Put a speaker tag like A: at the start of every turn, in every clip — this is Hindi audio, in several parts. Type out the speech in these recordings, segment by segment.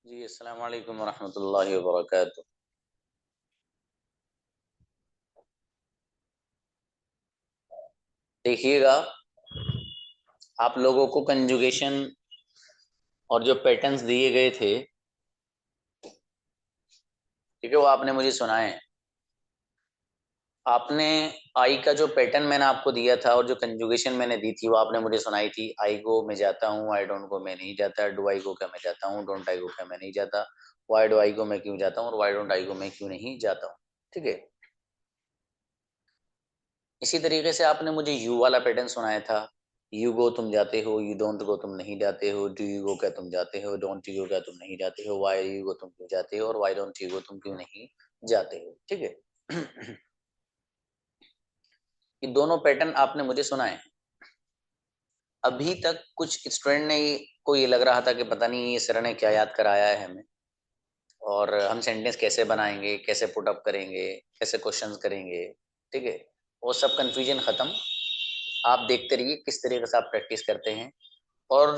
A: जी, अस्सलाम वालेकुम वरहमतुल्लाहि वबरकातुह। देखिएगा, आप लोगों को कंजुगेशन और जो पैटर्न्स दिए गए थे, ठीक है, वो आपने मुझे सुनाए हैं। आपने आई का जो पैटर्न मैंने आपको दिया था और जो कंजुगेशन मैंने दी थी वो आपने मुझे सुनाई थी। आई गो मैं जाता हूँ, आई डोंट गो मैं नहीं जाता, डू आई गो क्या मैं जाता हूँ, डोंट आई गो क्या मैं नहीं जाता, वाई डू आई गो मैं क्यों जाता हूँ और वाई डोंट आई गो मैं क्यों नहीं जाता हूँ। ठीक है। इसी तरीके से आपने मुझे यू वाला पैटर्न सुनाया था। यू गो तुम जाते हो, यू डोंट गो तुम नहीं जाते हो, डू यू गो क्या तुम जाते हो, डोंट यू गो क्या तुम नहीं जाते हो, वाई यू गो तुम क्यों जाते हो और वाई डोंट यू गो तुम क्यों नहीं जाते हो। ठीक है। ये दोनों पैटर्न आपने मुझे सुनाए हैं। अभी तक कुछ स्टूडेंट ने को ये लग रहा था कि पता नहीं ये सर ने क्या याद कराया है हमें, और हम सेंटेंस कैसे बनाएंगे, कैसे पुट अप करेंगे, कैसे क्वेश्चंस करेंगे। ठीक है। वो सब कंफ्यूजन खत्म। आप देखते रहिए किस तरीके से आप प्रैक्टिस करते हैं। और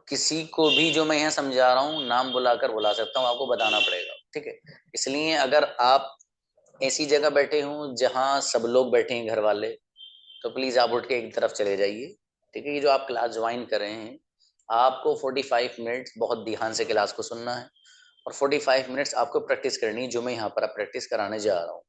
A: किसी को भी जो मैं यहाँ समझा रहा हूँ नाम बुलाकर बुला सकता हूँ, आपको बताना पड़ेगा। ठीक है। इसलिए अगर आप ऐसी जगह बैठे हों जहाँ सब लोग बैठे हैं, घर वाले, तो प्लीज आप उठ के एक तरफ चले जाइए। ठीक है। ये जो आप क्लास ज्वाइन कर रहे हैं, आपको 45 मिनट्स बहुत ध्यान से क्लास को सुनना है और 45 मिनट्स आपको प्रैक्टिस करनी है, जो मैं यहाँ पर प्रैक्टिस कराने जा रहा हूँ।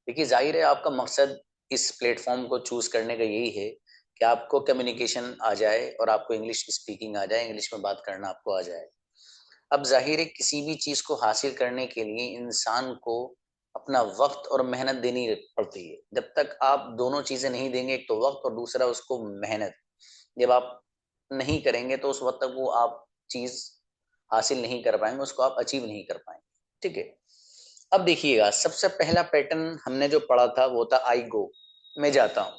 A: देखिए, जाहिर है आपका मकसद इस प्लेटफॉर्म को चूज करने का यही है कि आपको कम्युनिकेशन आ जाए और आपको इंग्लिश स्पीकिंग आ जाए, इंग्लिश में बात करना आपको आ जाए। अब जाहिर है किसी भी चीज को हासिल करने के लिए इंसान को अपना वक्त और मेहनत देनी पड़ती है। जब तक आप दोनों चीजें नहीं देंगे, एक तो वक्त और दूसरा उसको मेहनत, जब आप नहीं करेंगे तो उस वक्त तक वो आप चीज हासिल नहीं कर पाएंगे, उसको आप अचीव नहीं कर पाएंगे। ठीक है। अब देखिएगा, सबसे पहला पैटर्न हमने जो पढ़ा था वो था आई गो, मैं जाता हूं।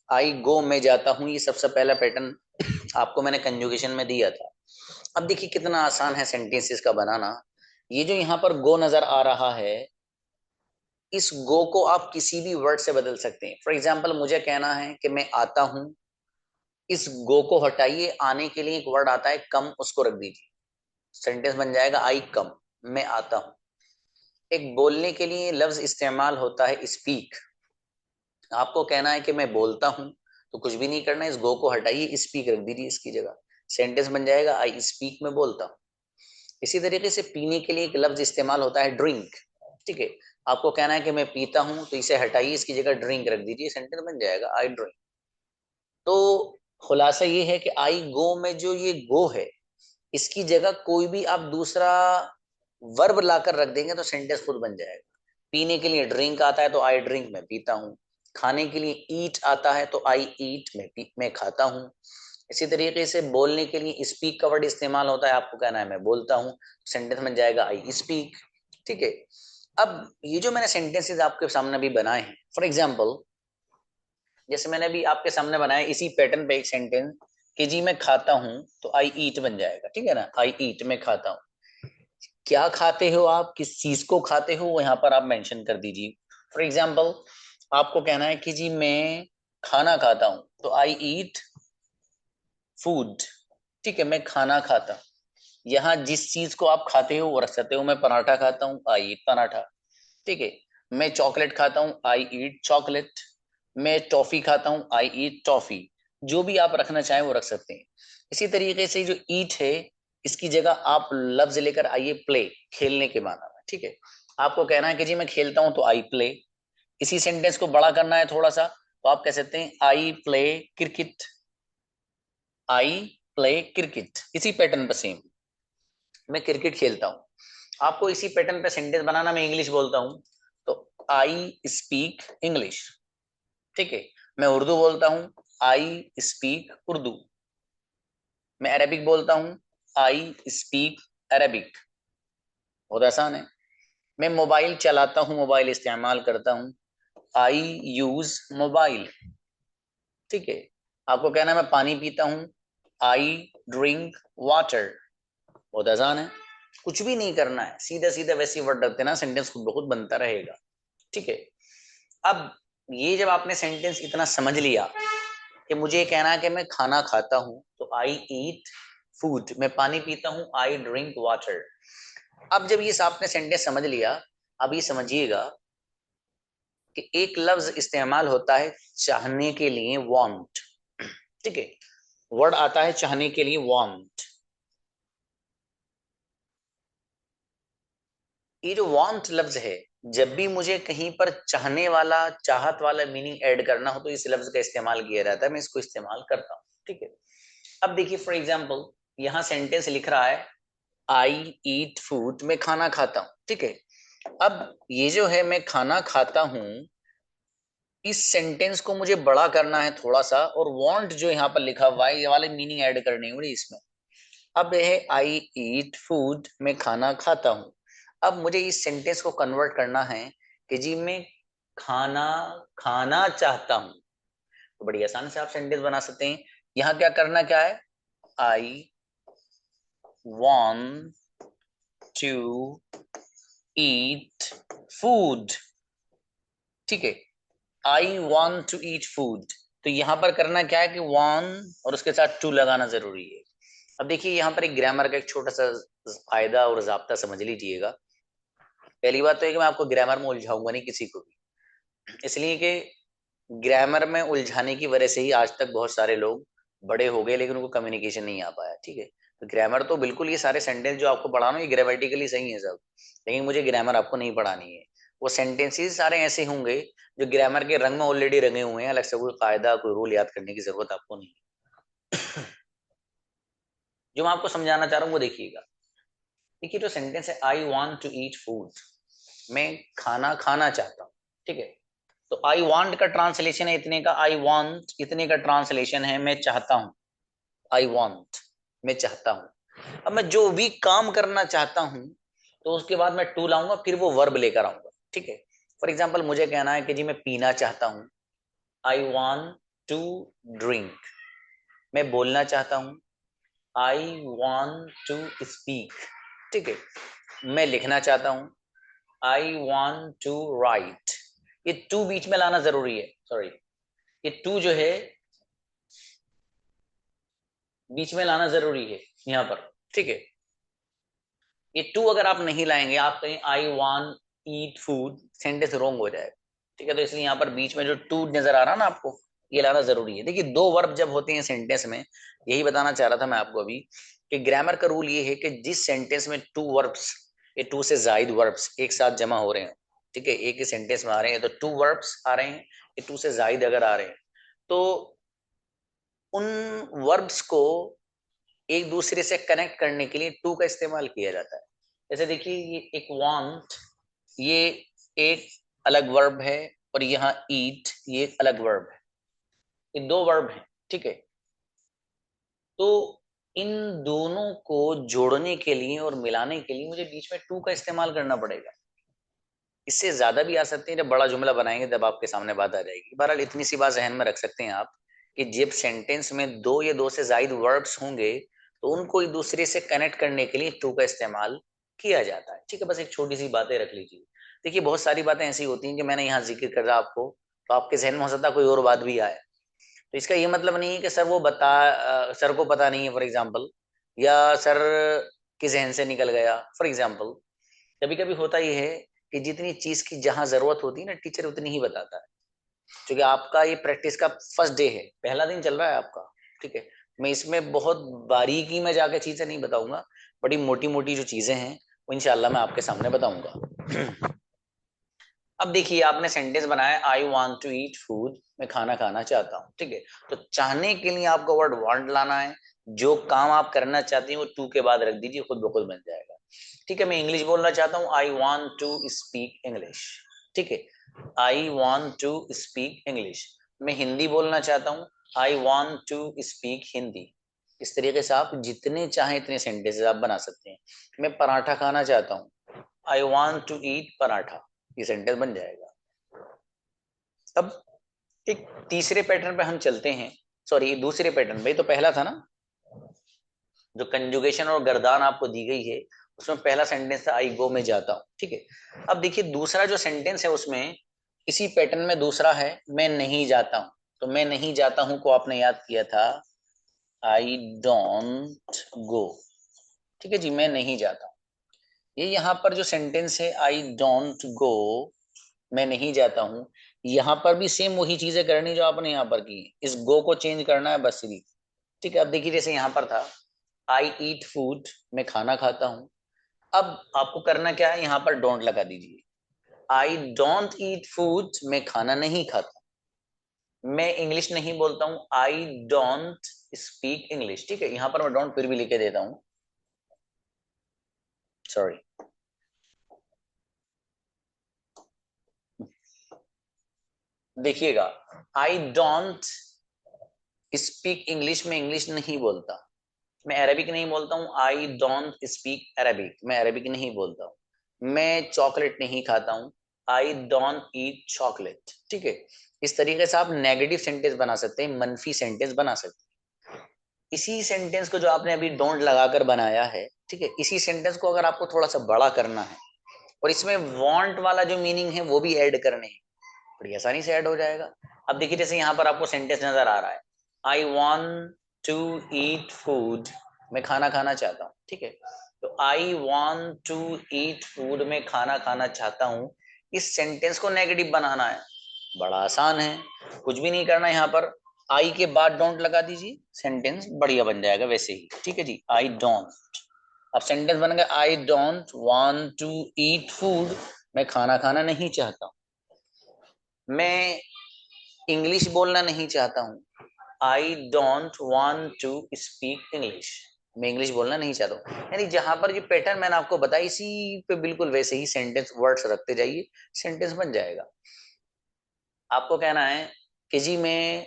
A: आई गो मैं जाता हूं, ये सबसे पहला पैटर्न आपको मैंने कंजुगेशन में दिया था। अब देखिए कितना आसान है सेंटेंसेस का बनाना। ये जो यहाँ पर गो नजर आ रहा है, इस गो को आप किसी भी वर्ड से बदल सकते हैं। फॉर एग्जाम्पल, मुझे कहना है कि मैं आता हूं, इस गो को हटाइए, आने के लिए एक वर्ड आता है कम, उसको रख दीजिए, सेंटेंस बन जाएगा आई कम, मैं आता हूं। एक बोलने के लिए लफ्ज इस्तेमाल होता है स्पीक। आपको कहना है कि मैं बोलता हूं, तो कुछ भी नहीं करना है, इस गो को हटाइए, स्पीक रख दीजिए इसकी जगह, सेंटेंस बन जाएगा आई स्पीक, मैं बोलता हूं। इसी तरीके से पीने के लिए एक लफ्ज इस्तेमाल होता है ड्रिंक। ठीक है। आपको कहना है कि मैं पीता हूं, तो इसे हटाइए, इसकी जगह ड्रिंक रख दीजिए, सेंटेंस बन जाएगा आई ड्रिंक। तो खुलासा ये है कि आई गो में जो ये गो है, इसकी जगह कोई भी आप दूसरा वर्ब लाकर रख देंगे तो सेंटेंस खुद बन जाएगा। पीने के लिए ड्रिंक आता है तो आई ड्रिंक, मैं पीता हूँ। खाने के लिए ईट आता है तो आई ईट, मैं खाता हूँ। इसी तरीके से बोलने के लिए स्पीक का वर्ड इस्तेमाल होता है, आपको कहना है मैं बोलता हूँ, सेंटेंस बन जाएगा आई स्पीक। ठीक है। अब ये जो मैंने सेंटेंसेस आपके सामने भी बनाए हैं, फॉर एग्जाम्पल, जैसे मैंने भी आपके सामने बनाया इसी पैटर्न पे एक सेंटेंस कि जी मैं खाता हूं, तो आई ईट बन जाएगा। ठीक है ना, आई ईट, मैं खाता हूं। क्या खाते हो आप, किस चीज को खाते हो, वो यहाँ पर आप मेंशन कर दीजिए। फॉर एग्जाम्पल, आपको कहना है कि जी मैं खाना खाता हूं, तो आई ईट फूड। ठीक है, मैं खाना खाता हूं। यहाँ जिस चीज को आप खाते हो वो रख सकते हो, मैं पराठा खाता हूँ, आई ईट पराठा। ठीक है। मैं चॉकलेट खाता हूँ, आई ईट चॉकलेट। मैं टॉफी खाता हूँ, आई ईट टॉफी। जो भी आप रखना चाहें वो रख सकते हैं। इसी तरीके से जो ईट है, इसकी जगह आप लफ्ज लेकर आइए प्ले, खेलने के माना में। ठीक है। आपको कहना है कि जी मैं खेलता हूं, तो आई प्ले। इसी सेंटेंस को बड़ा करना है थोड़ा सा, तो आप कह सकते हैं I play cricket, I play cricket. इसी पैटर्न पर सेम, मैं क्रिकेट खेलता हूं। आपको इसी पैटर्न पे सेंटेंस बनाना, मैं इंग्लिश बोलता हूं, तो आई स्पीक इंग्लिश। ठीक है। मैं उर्दू बोलता हूं, आई स्पीक उर्दू। मैं अरबिक बोलता हूं, आई स्पीक अरबिक। बहुत आसान है। मैं मोबाइल चलाता हूं, मोबाइल इस्तेमाल करता हूं, आई यूज मोबाइल। ठीक है। आपको कहना है मैं पानी पीता हूं, आई ड्रिंक वाटर। बहुत आसान है। कुछ भी नहीं करना है, सीधा सीधा वैसे वर्ड रखते ना, सेंटेंस खुद ब खुद बनता रहेगा। ठीक है। अब ये जब आपने सेंटेंस इतना समझ लिया कि मुझे कहना है कि मैं खाना खाता हूं, तो आई ईट फूड, मैं पानी पीता हूं, आई ड्रिंक वाटर। अब जब ये आपने सेंटेंस समझ लिया, अब ये समझिएगा कि एक लफ्ज इस्तेमाल होता है चाहने के लिए, वांट। ठीक है, वर्ड आता है चाहने के लिए, वांट। ये जो वांट लफ्ज है, जब भी मुझे कहीं पर चाहने वाला, चाहत वाला मीनिंग ऐड करना हो तो इस लफ्ज का इस्तेमाल किया जाता है, मैं इसको इस्तेमाल करता हूं। ठीक है, अब देखिए फॉर एग्जाम्पल यहाँ सेंटेंस लिख रहा है आई ईट फूड, मैं खाना खाता हूं। ठीक है, अब ये जो है मैं खाना खाता हूं, इस सेंटेंस को मुझे बड़ा करना है थोड़ा सा, और वांट जो यहाँ पर लिखा हुआ है ये वाले मीनिंग ऐड करने होंगे इसमें। अब यह है आई ईट फूड, मैं खाना खाता हूं। अब मुझे इस सेंटेंस को कन्वर्ट करना है कि जी मैं खाना खाना चाहता हूं। तो बड़ी आसान से आप सेंटेंस बना सकते हैं। यहाँ क्या करना क्या है, I want to eat food. ठीक है, I want to eat food, तो यहां पर करना क्या है कि वॉन और उसके साथ टू लगाना जरूरी है। अब देखिए यहाँ पर एक ग्रामर का एक छोटा सा फायदा और जाब्ता समझ लीजिएगा। पहली बात तो है कि मैं आपको ग्रामर में उलझाऊंगा नहीं किसी को भी, इसलिए कि ग्रामर में उलझाने की वजह से ही आज तक बहुत सारे लोग बड़े हो गए लेकिन उनको कम्युनिकेशन नहीं आ पाया। ठीक है, तो ग्रामर तो बिल्कुल, ये सारे सेंटेंस जो आपको पढ़ाना ये ग्रामेटिकली सही है सब, लेकिन मुझे ग्रामर आपको नहीं पढ़ानी है। वो सेंटेंसेस सारे ऐसे होंगे जो ग्रामर के रंग में ऑलरेडी रंगे हुए हैं, अलग से कोई कायदा कोई रूल याद करने की जरूरत आपको नहीं है। जो मैं आपको समझाना चाह रहा हूँ वो देखिएगा। देखिए जो सेंटेंस है I want to eat food, मैं खाना खाना चाहता हूँ। ठीक है, तो आई वांट का ट्रांसलेशन है इतने का, आई वांट इतने का ट्रांसलेशन है मैं चाहता हूं। आई वांट, मैं चाहता हूं। अब मैं जो भी काम करना चाहता हूं तो उसके बाद मैं टू लाऊंगा, फिर वो वर्ब लेकर आऊंगा। ठीक है, फॉर एग्जाम्पल मुझे कहना है कि जी मैं पीना चाहता हूं, आई वॉन्ट टू ड्रिंक। मैं बोलना चाहता हूं, आई वॉन्ट टू स्पीक। ठीक है, मैं लिखना चाहता हूं, आई वॉन्ट टू राइट। ये टू बीच में लाना जरूरी है, सॉरी, ये टू जो है बीच में लाना जरूरी है यहाँ पर। ठीक है, ये टू अगर आप नहीं लाएंगे, आप कहीं I want eat food, sentence wrong हो जाएगा। ठीक है, तो इसलिए यहाँ पर बीच में जो टू नजर आ रहा है ना आपको, ये लाना जरूरी है। देखिए दो वर्ब जब होते हैं सेंटेंस में, यही बताना चाह रहा था मैं आपको अभी, कि ग्रामर का रूल ये है कि जिस सेंटेंस में टू वर्ब्स, ये टू से जायद वर्ब्स एक साथ जमा हो रहे हैं, ठीक है, एक ही सेंटेंस में आ रहे हैं, तो टू वर्ब्स आ रहे हैं, ये टू से जायद अगर आ रहे हैं, तो उन वर्ब्स को एक दूसरे से कनेक्ट करने के लिए टू का इस्तेमाल किया जाता है। जैसे देखिए ये एक वांट, ये एक अलग वर्ब है, और यहाँ ईट ये एक अलग वर्ब है, ये दो वर्ब हैं। ठीक है, तो इन दोनों को जोड़ने के लिए और मिलाने के लिए मुझे बीच में टू का इस्तेमाल करना पड़ेगा। इससे ज्यादा भी आ सकते हैं, जब बड़ा जुमला बनाएंगे तब आपके सामने बात आ जाएगी। बहरहाल इतनी सी बात जहन में रख सकते हैं आप कि जब सेंटेंस में दो या दो से ज्यादा वर्ब्स होंगे तो उनको एक दूसरे से कनेक्ट करने के लिए टू का इस्तेमाल किया जाता है। ठीक है, बस एक छोटी सी बातें रख लीजिए। देखिए बहुत सारी बातें ऐसी होती हैं कि मैंने यहाँ जिक्र कर रहा आपको, तो आपके जहन में हो सकता है कोई और बात भी आए, तो इसका ये मतलब नहीं है कि सर वो सर को पता नहीं है फॉर एग्जाम्पल, या सर के जहन से निकल गया फॉर एग्जाम्पल। कभी कभी होता ही है कि जितनी चीज की जहां जरूरत होती है ना, टीचर उतनी ही बताता है। क्योंकि आपका ये प्रैक्टिस का फर्स्ट डे है, पहला दिन चल रहा है आपका। ठीक है, मैं इसमें बहुत बारीकी में जाकर चीजें नहीं बताऊंगा, बड़ी मोटी मोटी जो चीजें हैं वो इंशाल्लाह मैं आपके सामने बताऊंगा। अब देखिए आपने सेंटेंस बनाया I want to eat food, मैं खाना खाना चाहता हूँ। ठीक है, तो चाहने के लिए आपको वर्ड वांट लाना है, जो काम आप करना चाहते हैं वो टू के बाद रख दीजिए, खुद ब खुद बन जाएगा। ठीक है, मैं इंग्लिश बोलना चाहता हूँ, I want to speak English. ठीक है, I want to speak English. मैं हिंदी बोलना चाहता हूँ, I want to speak Hindi. इस तरीके से आप जितने चाहें इतने सेंटेंसेस आप बना सकते हैं। मैं पराठा खाना चाहता हूँ, I want to eat paratha, ये सेंटेंस बन जाएगा। अब एक तीसरे पैटर्न पे हम चलते हैं, सॉरी दूसरे पैटर्न पे, तो पहला था ना जो कंजुगेशन और गर्दान आपको दी गई है, उसमें पहला सेंटेंस था आई गो, मैं जाता हूँ, ठीक है। अब देखिए दूसरा जो सेंटेंस है उसमें इसी पैटर्न में दूसरा है मैं नहीं जाता हूँ। तो मैं नहीं जाता हूँ को आपने याद किया था आई डोंट गो, ठीक है जी, मैं नहीं जाता हूँ। ये यहाँ पर जो सेंटेंस है आई डोंट गो, मैं नहीं जाता हूँ, यहाँ पर भी सेम वही चीजें करनी जो आपने यहाँ पर की, इस गो को चेंज करना है बस सिर्फ, ठीक है। अब देखिए जैसे यहाँ पर था आई ईट फूड, मैं खाना खाता हूँ। अब आपको करना क्या है, यहाँ पर डोंट लगा दीजिए। आई डोंट ईट फूड, मैं खाना नहीं खाता, मैं इंग्लिश नहीं बोलता हूँ, आई डोंट स्पीक इंग्लिश, ठीक है। यहाँ पर मैं डोंट फिर भी लिख के देता हूँ, सॉरी। देखिएगा आई डोंट स्पीक इंग्लिश, मैं इंग्लिश नहीं बोलता। मैं अरेबिक नहीं बोलता हूँ, आई डोंट स्पीक अरेबिक, मैं अरेबिक नहीं बोलता हूँ। मैं चॉकलेट नहीं खाता हूँ, आई डोंट ईट चॉकलेट, ठीक है। इस तरीके से आप नेगेटिव सेंटेंस बना सकते हैं, मनफी सेंटेंस बना सकते हैं। इसी सेंटेंस को जो आपने अभी डोंट लगाकर बनाया है, ठीक है, इसी सेंटेंस को अगर आपको थोड़ा सा बड़ा करना है और इसमें वांट वाला जो मीनिंग है वो भी ऐड करने हैं, बड़ी आसानी से ऐड हो जाएगा। अब देखिए जैसे यहाँ पर आपको सेंटेंस नजर आ रहा है I want to eat food, मैं खाना खाना चाहता हूँ, ठीक है। तो I want to eat food, मैं खाना खाना चाहता हूँ। इस सेंटेंस को नेगेटिव बनाना है, बड़ा आसान है, कुछ भी नहीं करना। यहाँ पर आई के बाद डोंट लगा दीजिए, सेंटेंस बढ़िया बन जाएगा वैसे ही, ठीक है जी। आई डोंट, अब सेंटेंस बन गया I don't want to eat food, मैं खाना खाना नहीं चाहता हूँ। मैं इंग्लिश बोलना नहीं चाहता हूँ, I don't want to speak English, मैं इंग्लिश बोलना नहीं चाहता हूँ। यानी जहां पर ये पैटर्न मैंने आपको बताया इसी पे बिल्कुल वैसे ही सेंटेंस वर्ड्स रखते जाइए, सेंटेंस बन जाएगा। आपको कहना है कि जी मैं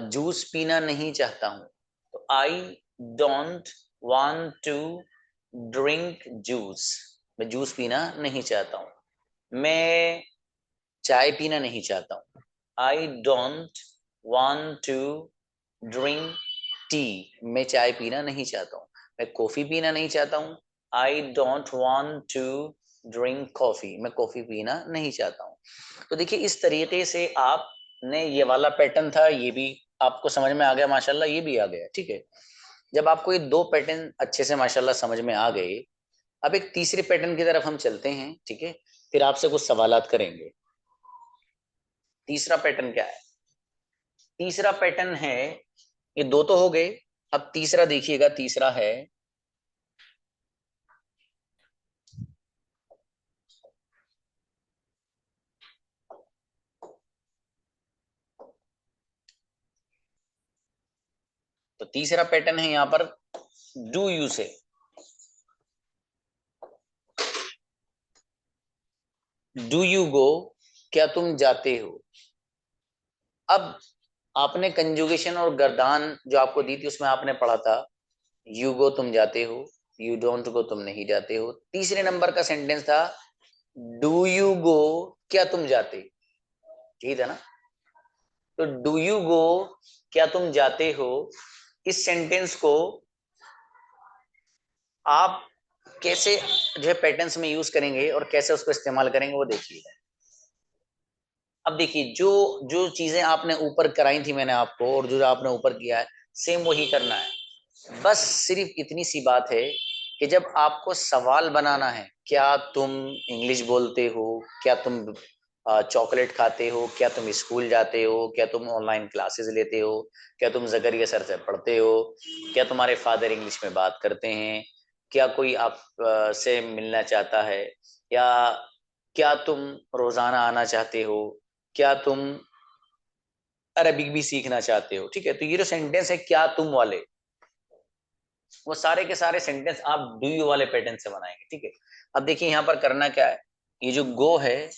A: जूस पीना नहीं चाहता हूँ, तो I don't want to drink juice, मैं जूस पीना नहीं चाहता हूँ। मैं चाय पीना नहीं चाहता हूँ, I don't want to drink tea, मैं चाय पीना नहीं चाहता हूँ। मैं कॉफी पीना नहीं चाहता हूँ, I don't want to drink coffee, मैं कॉफी पीना नहीं चाहता हूँ। तो देखिए इस तरीके से आपने ये वाला पैटर्न था, ये भी आपको समझ में आ गया माशाल्लाह, ये भी आ गया, ठीक है। जब आपको ये दो पैटर्न अच्छे से माशाल्लाह समझ में आ गए, अब एक तीसरे पैटर्न की तरफ हम चलते हैं, ठीक है। फिर आपसे कुछ सवालात करेंगे। तीसरा पैटर्न क्या है, तीसरा पैटर्न है, ये दो तो हो गए, अब तीसरा देखिएगा, तीसरा है तो तीसरा पैटर्न है यहाँ पर डू यू से, डू यू गो, क्या तुम जाते हो। अब आपने कंजुगेशन और गर्दान जो आपको दी थी उसमें आपने पढ़ा था यू गो तुम जाते हो, यू डोंट गो तुम नहीं जाते हो। तीसरे नंबर का सेंटेंस था डू यू गो, क्या तुम जाते, ठीक है ना। तो डू यू गो, क्या तुम जाते हो, इस सेंटेंस को आप कैसे जो है पैटर्न्स में यूज करेंगे और कैसे उसको इस्तेमाल करेंगे वो देखिए। अब देखिए जो जो चीजें आपने ऊपर कराई थी मैंने आपको और जो आपने ऊपर किया है सेम वही करना है। बस सिर्फ इतनी सी बात है कि जब आपको सवाल बनाना है, क्या तुम इंग्लिश बोलते हो, क्या तुम चॉकलेट खाते हो, क्या तुम स्कूल जाते हो, क्या तुम ऑनलाइन क्लासेस लेते हो, क्या तुम जकरिया सर से पढ़ते हो, क्या तुम्हारे फादर इंग्लिश में बात करते हैं, क्या कोई आप से मिलना चाहता है, या क्या तुम रोजाना आना चाहते हो, क्या तुम अरबिक भी सीखना चाहते हो, ठीक है। तो ये जो सेंटेंस है क्या तुम वाले, वो सारे के सारे सेंटेंस आप डू यू वाले पैटर्न से बनाएंगे, ठीक है। अब देखिए यहाँ पर करना क्या है, ये जो गो है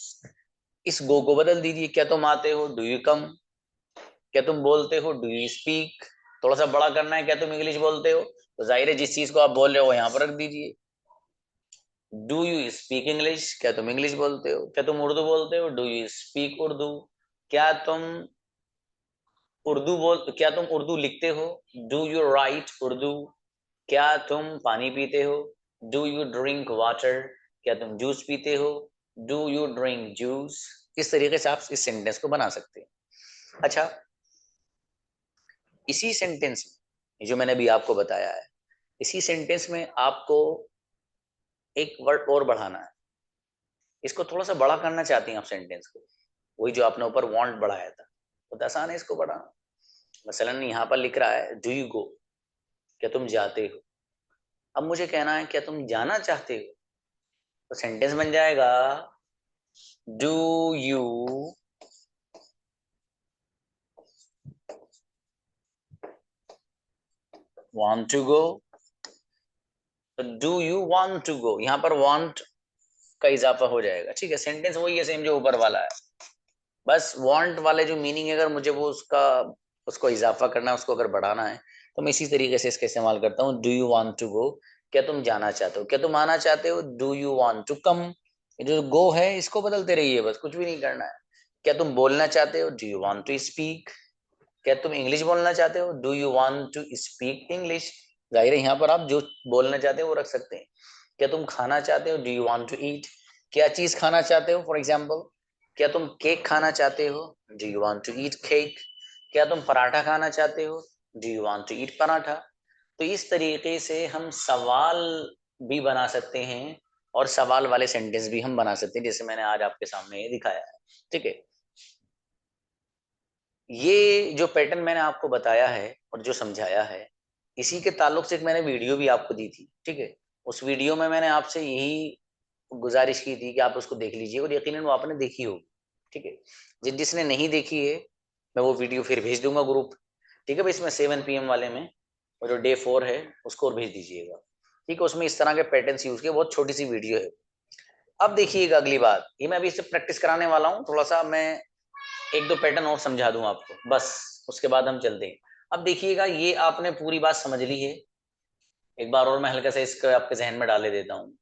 A: इस गो को बदल दीजिए, क्या तुम आते हो डू यू कम, क्या तुम बोलते हो डू यू स्पीक। थोड़ा सा बड़ा करना है, क्या तुम इंग्लिश बोलते हो, तो जाहिर है जिस चीज को आप बोल रहे हो वो यहाँ पर रख दीजिए। डू यू स्पीक इंग्लिश, क्या तुम इंग्लिश बोलते हो, क्या तुम उर्दू बोलते हो, डू यू स्पीक उर्दू, क्या तुम क्या तुम उर्दू लिखते हो, डू यू राइट उर्दू, क्या तुम पानी पीते हो, डू यू ड्रिंक वाटर, क्या तुम जूस पीते हो, डू यू ड्रिंक जूस। इस तरीके से आप इस सेंटेंस को बना सकते हैं। अच्छा, इसी सेंटेंस में जो मैंने अभी आपको बताया है, इसी सेंटेंस में आपको एक वर्ड और बढ़ाना है। इसको थोड़ा सा बड़ा करना चाहती हैं आप सेंटेंस को, वही जो आपने ऊपर वांट बढ़ाया था, तो आसान है इसको बढ़ाना। मसलन यहाँ पर लिख रहा है डू यू गो, क्या तुम जाते हो। अब मुझे कहना है क्या तुम जाना चाहते हो, तो सेंटेंस बन जाएगा do you want to go. तो do you want to go, यहाँ पर वांट का इजाफा हो जाएगा। ठीक है, सेंटेंस वही है सेम जो ऊपर वाला है, बस वांट वाले जो मीनिंग है अगर मुझे वो उसका उसको इजाफा करना है, उसको अगर बढ़ाना है, तो मैं इसी तरीके से इसका इस्तेमाल करता हूँ। Do you want to go, क्या तुम जाना चाहते हो, क्या तुम आना चाहते हो, do you want to come. ये जो गो है इसको बदलते रहिए, बस कुछ भी नहीं करना है। क्या तुम बोलना चाहते हो, do you want to speak. क्या तुम इंग्लिश बोलना चाहते हो, do you want to speak English. जाहिर है यहाँ पर आप जो बोलना चाहते हो वो रख सकते हैं। क्या तुम खाना चाहते हो, do you want to eat. क्या चीज खाना चाहते हो, फॉर एग्जाम्पल क्या तुम केक खाना चाहते हो, do you want to eat cake. क्या तुम पराठा खाना चाहते हो, do you want to eat paratha. तो इस तरीके से हम सवाल भी बना सकते हैं और सवाल वाले सेंटेंस भी हम बना सकते हैं, जैसे मैंने आज आपके सामने ये दिखाया है। ठीक है, ये जो पैटर्न मैंने आपको बताया है और जो समझाया है, इसी के ताल्लुक से एक मैंने वीडियो भी आपको दी थी। ठीक है, उस वीडियो में मैंने आपसे यही गुजारिश की थी कि आप उसको देख लीजिए, और यकीनन वो आपने देखी होगी। ठीक है, जिसने नहीं देखी है, मैं वो वीडियो फिर भेज दूंगा ग्रुप। ठीक है भाई, इसमें 7 PM वाले में, और जो Day 4 है उसको और भेज दीजिएगा। ठीक है, उसमें इस तरह के पैटर्न्स यूज किए, बहुत छोटी सी वीडियो है। अब देखिएगा अगली बात, ये मैं अभी इससे प्रैक्टिस कराने वाला हूँ, थोड़ा सा मैं एक दो पैटर्न और समझा दूं आपको, बस उसके बाद हम चलते हैं। अब देखिएगा, ये आपने पूरी बात समझ ली है, एक बार और मैं हल्का से इसको आपके जहन में डाले देता हूँ।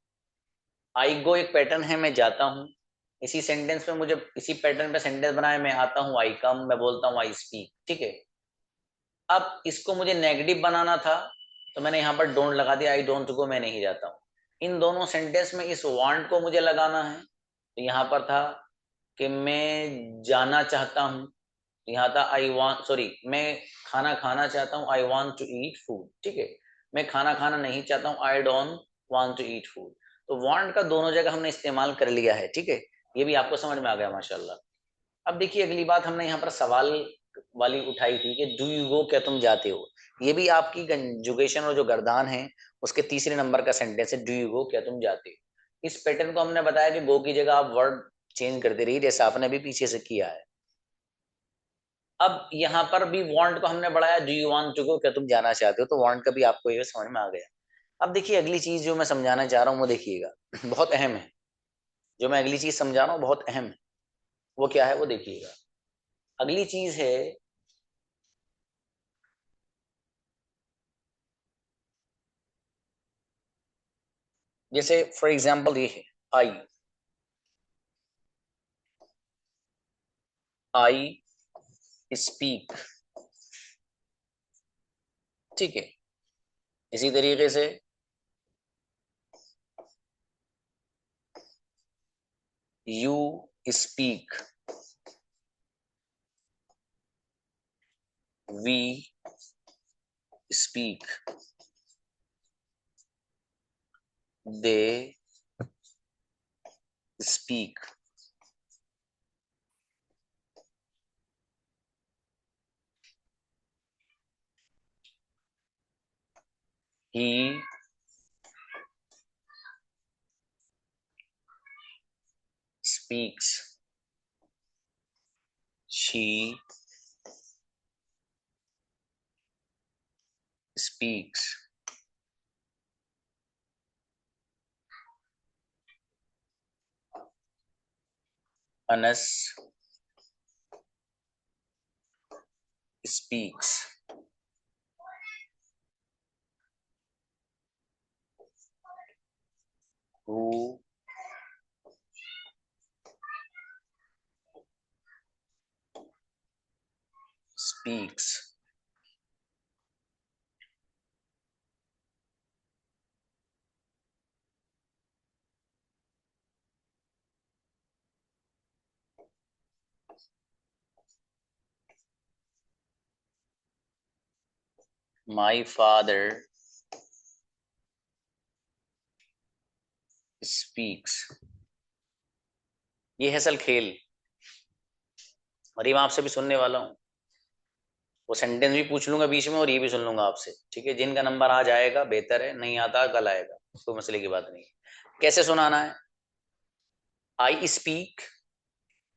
A: आई गो एक पैटर्न है, मैं जाता हूँ। इसी सेंटेंस में मुझे इसी पैटर्न पे सेंटेंस बनाए, मैं आता हूँ, आई कम, मैं बोलता हूँ, आई स्पीक। ठीक है, अब इसको मुझे नेगेटिव बनाना था, तो मैंने यहाँ पर डोंट लगा दिया, आई डोंट गो, मैं नहीं जाता हूँ। इन दोनों सेंटेंस में इस वांट को मुझे लगाना है, तो यहाँ पर था कि मैं जाना चाहता हूँ, यहाँ था आई वांट, सॉरी, मैं खाना खाना चाहता हूँ, I want to eat food. ठीक है, मैं खाना खाना नहीं चाहता हूँ, I don't want to eat food. तो वांट का दोनों जगह हमने इस्तेमाल कर लिया है। ठीक है, ये भी आपको समझ में आ गया माशाल्लाह। अब देखिए अगली बात, हमने यहाँ पर सवाल वाली उठाई थी कि डू यू गो, क्या तुम जाते हो। ये भी आपकी कंजुगेशन और जो गर्दान है उसके तीसरे नंबर का सेंटेंस है, डू यू गो, क्या तुम जाते हो। इस पैटर्न को हमने बताया कि गो की जगह आप वर्ड चेंज करते रहिए, जैसा आपने अभी पीछे से किया है। अब यहाँ पर भी वांट को हमने बढ़ाया, do you want to go, क्या तुम जाना चाहते हो, तो वांट का भी आपको ये समझ में आ गया। अब देखिए अगली चीज जो मैं समझाना चाह रहा हूँ वो देखिएगा, बहुत अहम है। जो मैं अगली चीज समझा रहा हूँ बहुत अहम है, वो क्या है वो देखिएगा। अगली चीज है, जैसे फॉर एग्जाम्पल ये है, आई, आई स्पीक। ठीक है, इसी तरीके से you speak, we speak, they speak, he speaks, she speaks, Anas speaks, who speaks. My father speaks. ये है असल खेल, और ये मैं आपसे भी सुनने वाला हूँ। वो सेंटेंस भी पूछ लूंगा बीच में और ये भी सुन लूंगा आपसे, ठीक है। जिनका नंबर आ जाएगा बेहतर है, नहीं आता कल आएगा, कोई मसले की बात नहीं है। कैसे सुनाना है? I speak,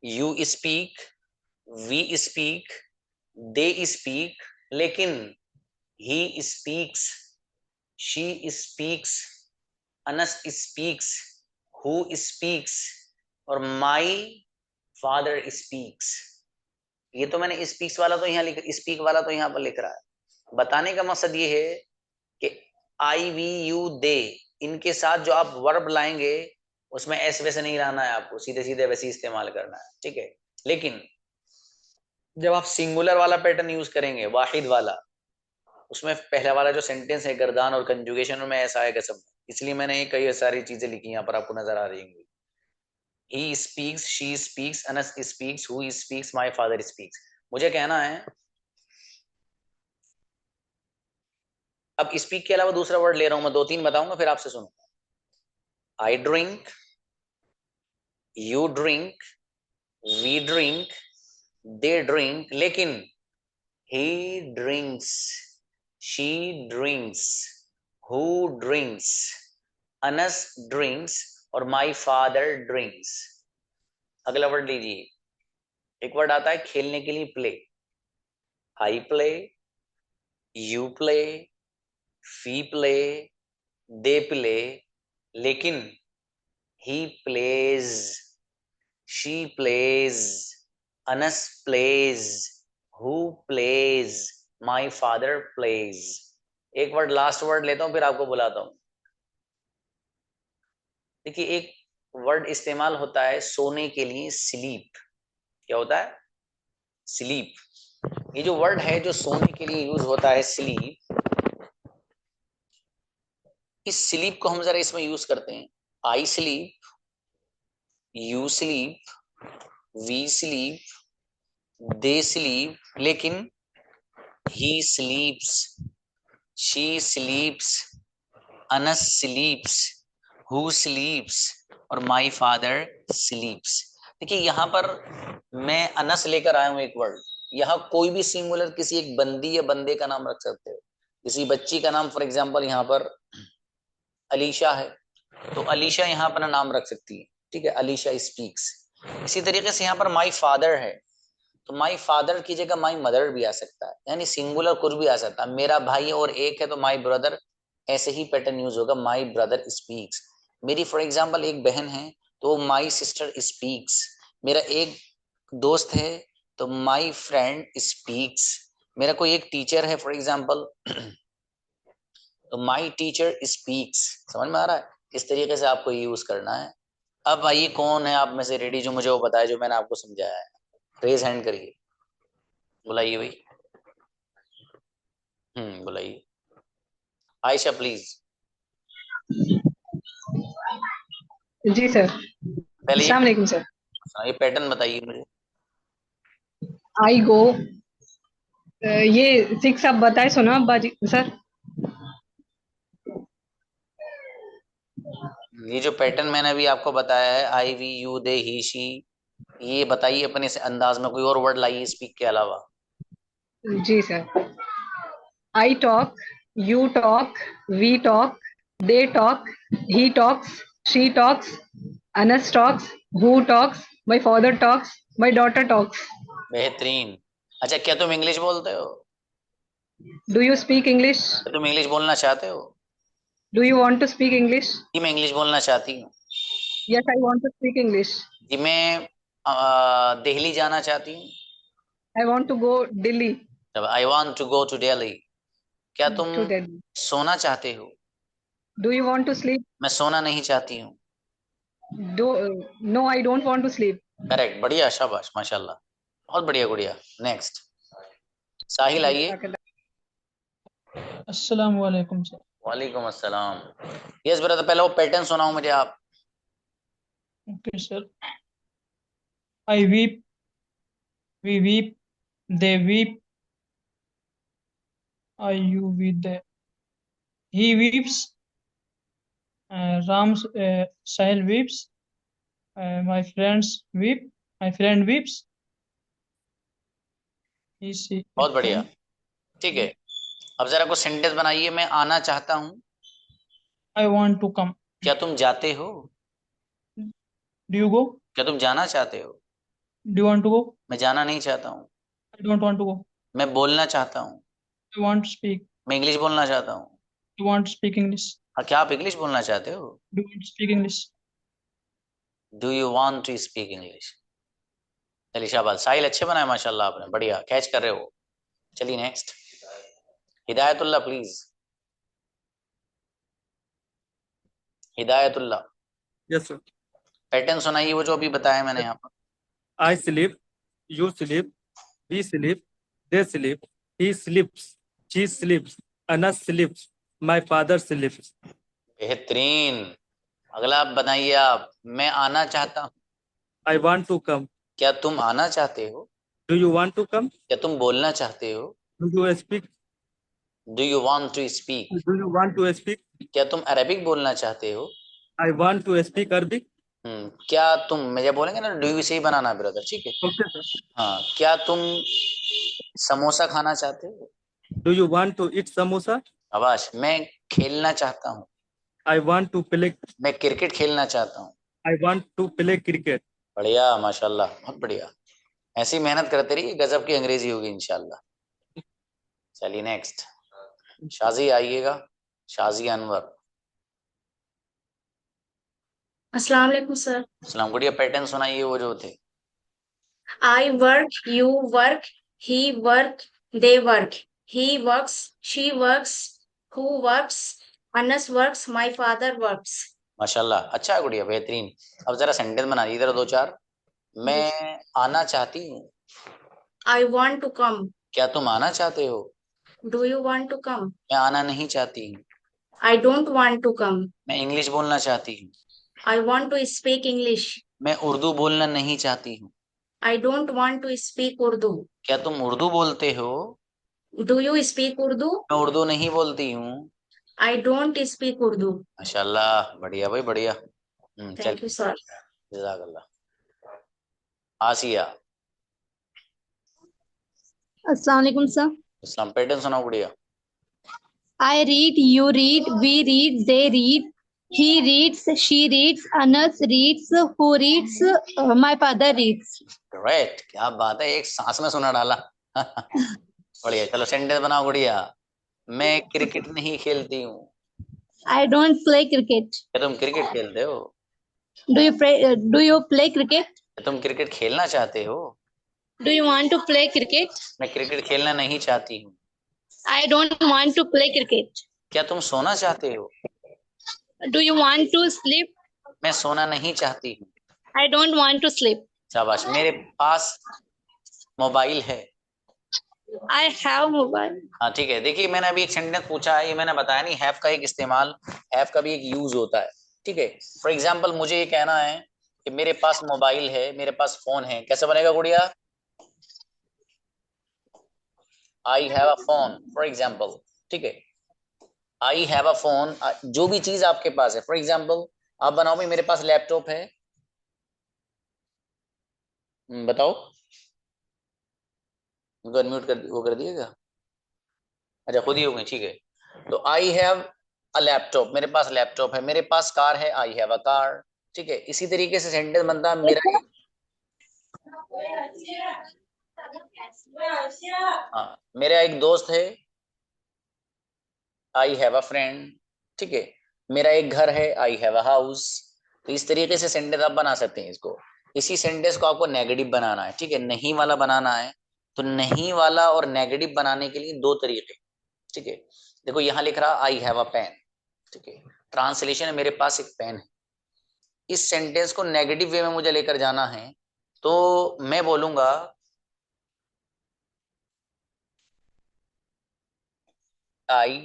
A: you speak, we speak, they speak, लेकिन he speaks, she speaks, Anas speaks, who speaks, और माई फादर स्पीक्स। ये तो मैंने स्पीक्स वाला तो यहाँ लिख, स्पीक वाला तो यहाँ पर लिख रहा है। बताने का मकसद ये है कि आई वी यू दे, इनके साथ जो आप वर्ब लाएंगे उसमें एस वैसे नहीं लाना है, आपको सीधे सीधे वैसे ही इस्तेमाल करना है, ठीक है। लेकिन जब आप सिंगुलर वाला पैटर्न यूज करेंगे, वाहिद वाला, उसमें पहला वाला जो सेंटेंस है गर्दान और कंजुगेशन में ऐसा आएगा सब, इसलिए मैंने ये कई सारी चीजें लिखी यहाँ पर आपको नजर आ रही होंगी। ही speaks, she speaks, Anas speaks, who speaks, my father speaks. मुझे कहना है, अब स्पीक के अलावा दूसरा वर्ड ले रहा हूं मैं, दो तीन बताऊंगा फिर आपसे सुनो। I drink, you drink, we drink, they drink, लेकिन he drinks, she drinks, who drinks, Anas drinks, और माई फादर ड्रिंक्स। अगला वर्ड लीजिए। एक वर्ड आता है खेलने के लिए, play. I play, you play, we play, they play, लेकिन he plays, she plays, Anas plays, who plays, my father plays. एक वर्ड लास्ट वर्ड लेता हूं फिर आपको बुलाता हूं। देखिए, एक वर्ड इस्तेमाल होता है सोने के लिए, स्लीप। क्या होता है? स्लीप। ये जो वर्ड है जो सोने के लिए यूज होता है, स्लीप, इस स्लीप को हम जरा इसमें यूज करते हैं। I sleep, you sleep, we sleep, they sleep, लेकिन he sleeps, she sleeps, Anas sleeps, who sleeps, और माई फादर स्लीप्स। देखिए यहाँ पर मैं अनस लेकर आया हूं एक वर्ड। यहाँ कोई भी सिंगुलर किसी एक बंदी या बंदे का नाम रख सकते हो। किसी बच्ची का नाम, फॉर एग्जाम्पल यहाँ पर अलीशा है, तो अलीशा यहाँ अपना नाम रख सकती है, ठीक है, अलीशा स्पीक्स। इसी तरीके से यहाँ पर माई फादर है, तो माई फादर की जगह माई मदर भी आ सकता है, यानी सिंगुलर कुछ भी आ सकता है। मेरा भाई और एक है तो माई ब्रदर, ऐसे ही पैटर्न यूज होगा, माई ब्रदर स्पीक्स। मेरी फॉर एग्जाम्पल एक बहन है तो माई सिस्टर स्पीक्स। मेरा एक दोस्त है तो माई फ्रेंड स्पीक्स। मेरा कोई एक टीचर है फॉर एग्जाम्पल, तो माई टीचर स्पीक्स। समझ में आ रहा है? इस तरीके से आपको यूज करना है। अब आइए, कौन है आप में से रेडी जो मुझे वो बताए जो मैंने आपको समझाया है? रेज हैंड करिए, बुलाइए भाई। बुलाइए। आयशा प्लीज।
B: जी सर।
A: पहले
B: अस्सलाम वालेकुम सर।
A: ये पैटर्न बताइए मुझे।
B: आई गो, ये सिक्स आप बताए सुना बाजी सर।
A: ये जो पैटर्न मैंने अभी आपको बताया है, I we you they he she, ये बताइए अपने से अंदाज में, कोई और वर्ड लाइए स्पीक के अलावा।
B: जी sir. I talk, you talk, we talk, they talk, he talks, she talks, Anas talks, who talks, my father talks, my daughter talks.
A: बेहतरीन। अच्छा, क्या तुम इंग्लिश बोलते हो?
B: Do you speak English?
A: क्या तुम इंग्लिश बोलना चाहते हो?
B: Do you want to speak English?
A: जी, मैं इंग्लिश बोलना चाहती हूँ।
B: Yes, I want to speak English.
A: जी, मैं दिल्ली जाना चाहती हूँ।
B: I want to go Delhi.
A: I want to go to Delhi. क्या तुम
B: टू दिल्ली।
A: सोना चाहते हो?
B: Do you want to sleep?
A: मैं सोना नहीं चाहती हूँ।
B: Do, no I don't want to sleep.
A: Correct, बढ़िया, शाबाश, माशाल्लाह, बहुत बढ़िया गुड़िया। नेक्स्ट, साहिल आइए।
C: अस्सलाम वालेकुम सर।
A: वालेकुम अस्सलाम। यस ब्रदर, पहले वो पैटर्न सुनाओ मुझे आप।
C: Okay sir. I weep, We weep, they weep, you with the. He weeps, Sahil weeps, my friends weep, my friend weeps.
A: बहुत बढ़िया, ठीक है। अब जरा कुछ सेंटेंस बनाइए। मैं आना चाहता हूँ।
C: I want to come.
A: क्या तुम जाते हो?
C: Do you go?
A: क्या तुम जाना चाहते हो?
C: Do you want to go?
A: मैं जाना नहीं चाहता हूँ।
C: I don't want to go.
A: मैं बोलना चाहता हूँ।
C: I want to speak.
A: मैं इंग्लिश बोलना चाहता हूँ।
C: You want to speak English?
A: हाँ, क्या आप इंग्लिश बोलना चाहते हो?
C: Do you want to speak English?
A: Do you want to speak English? चलिए शाबाश, साहिल अच्छे बनाए माशाल्लाह, आपने बढ़िया कैच कर रहे हो। चलिए next, Hidayatullah please. Hidayatullah,
D: Yes, sir.
A: Pattern सुनाइए वो जो अभी बताया मैंने यहाँ पर।
D: I sleep, you sleep, we sleep, they sleep, he sleeps, she sleeps, Anas sleeps, my father sleeps.
A: बेहतरीन। अगला आप बताइए आप। मैं आना चाहता हूँ।
D: I want to come.
A: क्या तुम आना चाहते हो?
D: Do you want to come?
A: क्या तुम बोलना चाहते हो?
D: Do you speak?
A: Do you want to speak?
D: Do you want to speak?
A: क्या तुम अरबिक बोलना चाहते हो?
D: I want to speak Arabic.
A: क्या तुम, मैं जब बोलेंगे ना डू यू से ही बनाना ब्रदर, ठीक है?
D: Okay, sir.
A: हाँ, क्या तुम समोसा खाना चाहते हो?
D: Do you want to eat samosa?
A: आवाज, मैं खेलना चाहता हूँ।
D: I want to play.
A: मैं क्रिकेट खेलना चाहता हूँ।
D: I want to play cricket.
A: बढ़िया माशाल्लाह, बहुत बढ़िया। ऐसी मेहनत करते रहिए, गजब की अंग्रेजी होगी इंशाल्लाह। चलिए नेक्स्ट, शाजी आइएगा, शाजी अनवर।
E: अस्सलाम वालेकुम सर।
A: सलाम, गुड़िया पैटर्न सुनाइए वो जो थे।
E: I work, you work, he work, they work, he works, she works, who works, Anas works, my father works.
A: माशाल्लाह, अच्छा है गुड़िया, बेहतरीन। अब जरा सेंटेंस बना दीजिए, इधर दो चार। मैं आना चाहती हूँ।
E: I want to come.
A: क्या तुम आना चाहते हो?
E: Do you want to come?
A: मैं आना नहीं चाहती हूँ।
E: I don't want to come.
A: मैं इंग्लिश बोलना चाहती हूँ।
E: I want to speak English.
A: मैं उर्दू बोलना नहीं चाहती हूँ।
E: I don't want to speak Urdu.
A: क्या तुम उर्दू बोलते हो?
E: Do you speak Urdu?
A: मैं उर्दू नहीं बोलती हूँ।
E: I don't speak Urdu.
A: माशाल्लाह, बढ़िया भाई बढ़िया।
E: Thank you, sir.
A: जज़ाकल्लाह। आसिया।
F: अस्सलाम वालेकुम सर।
A: इस्लाम, पैटर्न सुनाओ गुड़िया।
F: I read, you read, we read, they read, he reads, she reads, Anas reads, who reads, my father reads.
A: Great, क्या बात है, एक सांस में सुना डाला। बढ़िया, चलो सेंटेंस बनाओ गुड़िया। मैं क्रिकेट नहीं खेलती हूँ।
F: I don't play cricket.
A: क्या तुम क्रिकेट खेलते हो?
F: Do you play cricket?
A: क्या तुम क्रिकेट खेलना चाहते हो?
F: Do you want to play cricket?
A: मैं क्रिकेट खेलना नहीं चाहती हूँ।
F: I don't want to play cricket.
A: क्या तुम सोना चाहते हो?
F: Do you want to sleep?
A: मैं सोना नहीं चाहती हूँ।
F: I don't want to sleep.
A: शाबाश। मेरे पास मोबाइल है।
F: I have mobile.
A: हाँ ठीक है, देखिए मैंने अभी एक सेंटेंस पूछा है, ये मैंने बताया नहीं, हैव का एक इस्तेमाल, हैव का भी एक यूज होता है, ठीक है। फॉर एग्जाम्पल मुझे ये कहना है कि मेरे पास मोबाइल है, मेरे पास फोन है, कैसे बनेगा गुड़िया? I have a phone, for example, ठीक है। आई हैव अ फोन, जो भी चीज आपके पास है, फॉर एग्जाम्पल आप बनाओ भी मेरे पास लैपटॉप है। बताओ, उनको अनम्यूट कर, वो कर दिएगा। अच्छा खुद ही हो गए, ठीक है। तो आई हैव अ लैपटॉप, मेरे पास लैपटॉप है। मेरे पास कार है, आई हैव अ कार, ठीक है। इसी तरीके से सेंटेंस बनता है मेरा मेरा एक दोस्त है, आई हैव अ फ्रेंड, ठीक है। मेरा एक घर है, आई हैव अ हाउस। तो इस तरीके से सेंटेंस आप बना सकते हैं इसको। इसी सेंटेंस को आपको नेगेटिव बनाना है, ठीक है, नहीं वाला बनाना है। तो नहीं वाला और नेगेटिव बनाने के लिए दो तरीके, ठीक है। देखो यहाँ लिख रहा आई हैव अ पेन, ठीक है। ट्रांसलेशन है मेरे पास एक पेन है। इस सेंटेंस को नेगेटिव वे में मुझे लेकर जाना है, तो मैं बोलूंगा I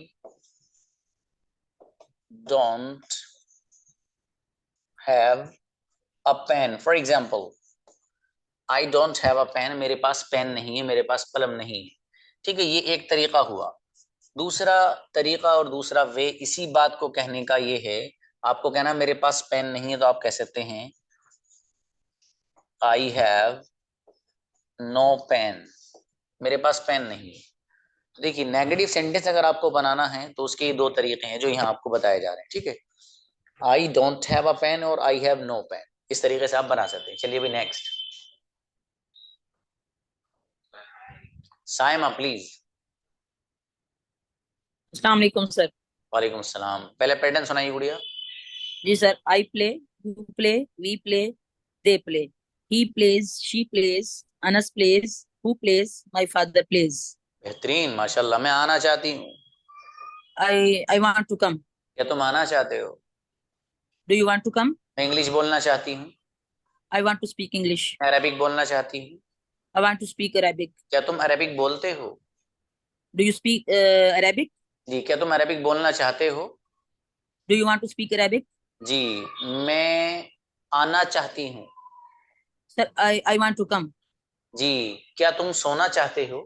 A: don't have a pen. For example I don't have a pen, मेरे पास पेन नहीं है, मेरे पास कलम नहीं है। ठीक है, ये एक तरीका हुआ। दूसरा तरीका और दूसरा वे इसी बात को कहने का ये है, आपको कहना मेरे पास पेन नहीं है तो आप कह सकते हैं आई हैव नो पेन, मेरे पास पेन नहीं है। तो देखिए नेगेटिव सेंटेंस अगर आपको बनाना है तो उसके ये दो तरीके हैं जो यहाँ आपको बताए जा रहे हैं। ठीक है, I don't have a pen और आई हैव नो पेन, इस तरीके से आप बना सकते हैं। चलिए अभी नेक्स्ट, साइमा प्लीज।
G: अस्सलाम वालेकुम सर।
A: वालेकुम सलाम। पहले पैटर्न सुनाइए गुड़िया।
G: जी sir, I play, you play, we play, they play, he plays, she plays, Anas plays, who plays, my father plays.
A: बेहतरीन, माशाल्लाह। मैं आना चाहती हूँ,
G: आई वांट टू कम।
A: क्या तुम आना चाहते हो?
G: Do you want to come?
A: मैं इंग्लिश बोलना चाहती हूँ,
G: I want to speak English.
A: मैं अरबिक बोलना चाहती हूँ,
G: I want to speak Arabic.
A: क्या तुम अरबिक बोलते हो?
G: Do you speak Arabic?
A: जी, क्या तुम अरबिक बोलना चाहते हो?
G: Do you want to speak Arabic?
A: जी, मैं आना चाहती हूँ।
G: Sir, I want to come.
A: जी, क्या तुम सोना चाहते हो?